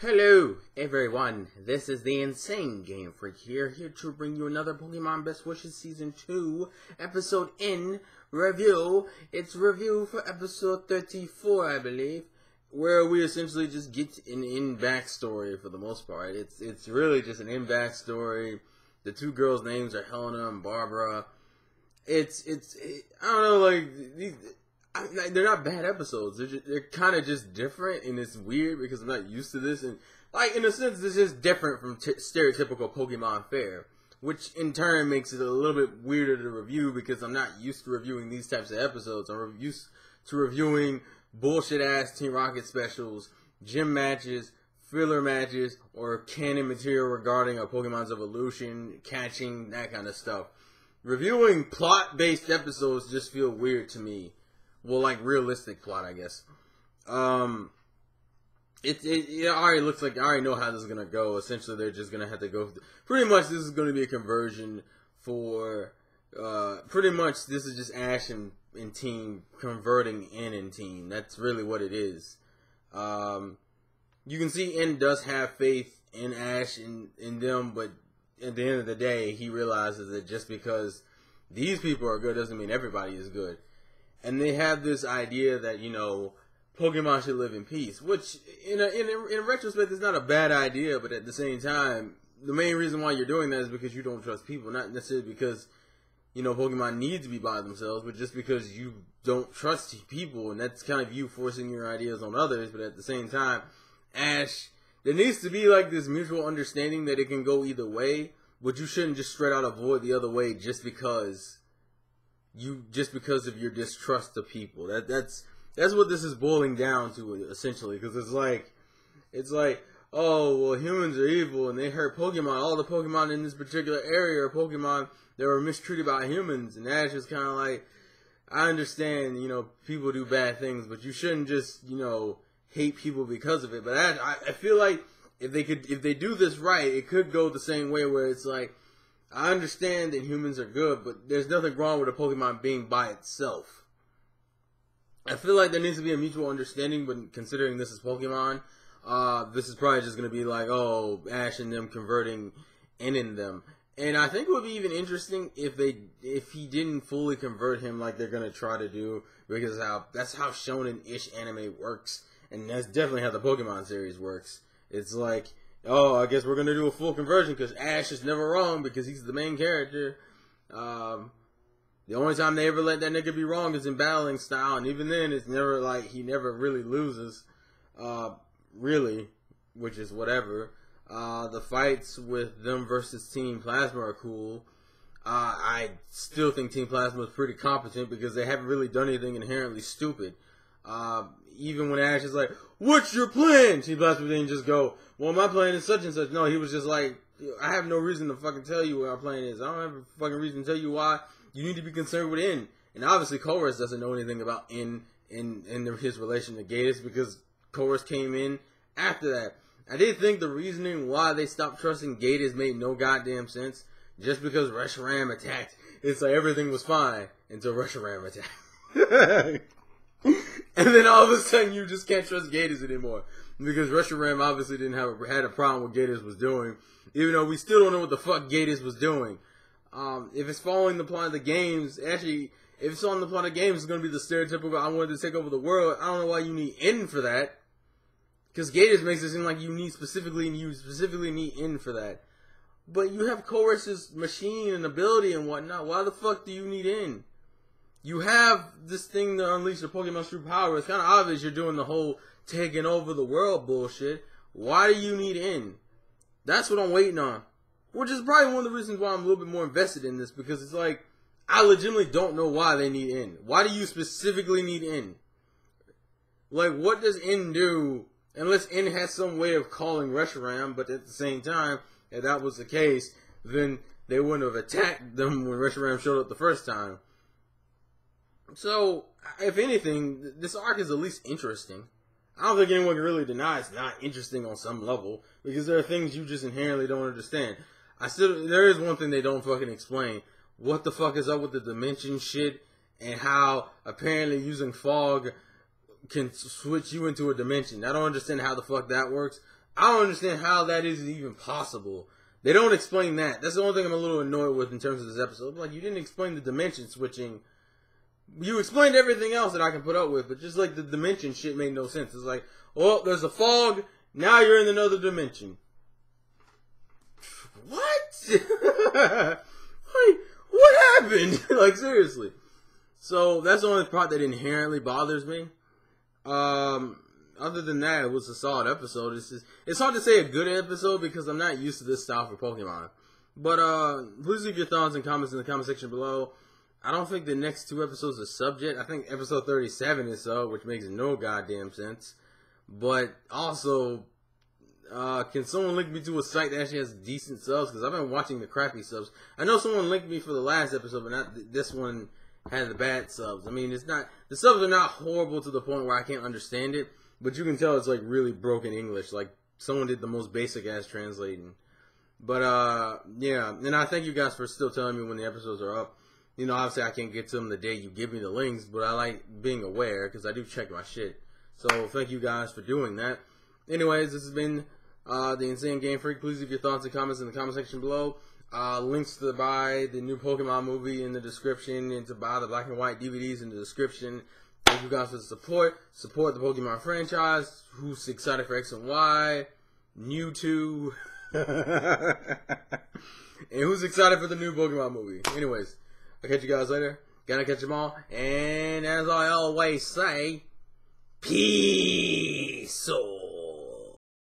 Hello everyone, this is the Insane Game Freak here to bring you another Pokemon Best Wishes Season 2 episode in review. It's review for episode 34, I believe, where we essentially just get an in backstory for the most part. It's really just an in backstory. The two girls' names are Helena and Barbara. I don't know, like, they're not bad episodes. They're kind of just different, and it's weird because I'm not used to this. And, like, in a sense, it's just different from stereotypical Pokemon fare, which in turn makes it a little bit weirder to review because I'm not used to reviewing these types of episodes. I'm used to reviewing bullshit-ass Team Rocket specials, gym matches, filler matches, or canon material regarding a Pokemon's evolution, catching, that kind of stuff. Reviewing plot-based episodes just feel weird to me. Well, like realistic plot, I guess. It already looks like I already know how this is gonna go. Essentially, they're just gonna have to go. Pretty much, this is gonna be a conversion for. Pretty much, this is just Ash and Team converting N and Team. That's really what it is. You can see N does have faith in Ash and in them, but at the end of the day, he realizes that just because these people are good doesn't mean everybody is good. And they have this idea that, you know, Pokemon should live in peace, which in retrospect is not a bad idea, but at the same time, the main reason why you're doing that is because you don't trust people, not necessarily because, you know, Pokemon need to be by themselves, but just because you don't trust people, and that's kind of you forcing your ideas on others. But at the same time, Ash, there needs to be like this mutual understanding that it can go either way, but you shouldn't just straight out avoid the other way just because of your distrust of people. That's what this is boiling down to, essentially, because it's like, oh, well, humans are evil and they hurt Pokemon. All the Pokemon in this particular area are Pokemon that were mistreated by humans, and Ash is kind of like, I understand, you know, people do bad things, but you shouldn't just, you know, hate people because of it. But I feel like if they do this right, it could go the same way, where it's like, I understand that humans are good, but there's nothing wrong with a Pokemon being by itself. I feel like there needs to be a mutual understanding, but considering this is Pokemon, this is probably just going to be like, oh, Ash and them converting in them. And I think it would be even interesting if he didn't fully convert him like they're going to try to do, because that's how shonen-ish anime works, and that's definitely how the Pokemon series works. It's like, oh, I guess we're going to do a full conversion because Ash is never wrong because he's the main character. The only time they ever let that nigga be wrong is in battling style, and even then, it's never like he never really loses, really, which is whatever. The fights with them versus Team Plasma are cool. I still think Team Plasma is pretty competent because they haven't really done anything inherently stupid. Even when Ash is like, what's your plan? Team Plasma didn't just go, well, my plan is such and such. No, he was just like, I have no reason to fucking tell you what our plan is. I don't have a fucking reason to tell you why you need to be concerned with N. And obviously, Chorus doesn't know anything about N in his relation to Gatis because Chorus came in after that. I did think the reasoning why they stopped trusting Gatis made no goddamn sense. Just because Reshiram attacked, it's like everything was fine until Reshiram attacked. And then all of a sudden, you just can't trust Gatis anymore. Because Reshiram obviously had a problem with Gatis was doing. Even though we still don't know what the fuck Gatis was doing. If it's following the plot of the games, actually, if it's on the plot of games, it's going to be the stereotypical, I wanted to take over the world. I don't know why you need N for that. Because Gatis makes it seem like you specifically need N for that. But you have Chorus's machine and ability and whatnot. Why the fuck do you need N? You have this thing to unleash your Pokemon's true power. It's kind of obvious you're doing the whole taking over the world bullshit. Why do you need N? That's what I'm waiting on. Which is probably one of the reasons why I'm a little bit more invested in this. Because it's like, I legitimately don't know why they need N. Why do you specifically need N? Like, what does N do? Unless N has some way of calling Reshiram. But at the same time, if that was the case, then they wouldn't have attacked them when Reshiram showed up the first time. So, if anything, this arc is at least interesting. I don't think anyone can really deny it's not interesting on some level, because there are things you just inherently don't understand. There is one thing they don't fucking explain. What the fuck is up with the dimension shit, and how apparently using fog can switch you into a dimension. I don't understand how the fuck that works. I don't understand how that is even possible. They don't explain that. That's the only thing I'm a little annoyed with in terms of this episode. Like, you didn't explain the dimension switching. You explained everything else that I can put up with, but just like the dimension shit made no sense. It's like, oh, there's a fog. Now you're in another dimension. What? Like, what happened? Like, seriously. So that's the only part that inherently bothers me. Other than that, it was a solid episode. It's hard to say a good episode because I'm not used to this style for Pokemon. But please leave your thoughts and comments in the comment section below. I don't think the next 2 episodes are subject. I think episode 37 is so, which makes no goddamn sense. But also, can someone link me to a site that actually has decent subs? Because I've been watching the crappy subs. I know someone linked me for the last episode, but not this one had the bad subs. I mean, it's not, the subs are not horrible to the point where I can't understand it, but you can tell it's like really broken English. Like someone did the most basic ass translating. But yeah, and I thank you guys for still telling me when the episodes are up. You know, obviously I can't get to them the day you give me the links, but I like being aware because I do check my shit. So thank you guys for doing that. Anyways, this has been the Insane Game Freak. Please leave your thoughts and comments in the comment section below. Links to buy the new Pokemon movie in the description, and to buy the black and white DVDs in the description. Thank you guys for the support. Support the Pokemon franchise. Who's excited for X and Y? Mewtwo. And who's excited for the new Pokemon movie? Anyways, I'll catch you guys later. Gotta catch them all. And as I always say, peace.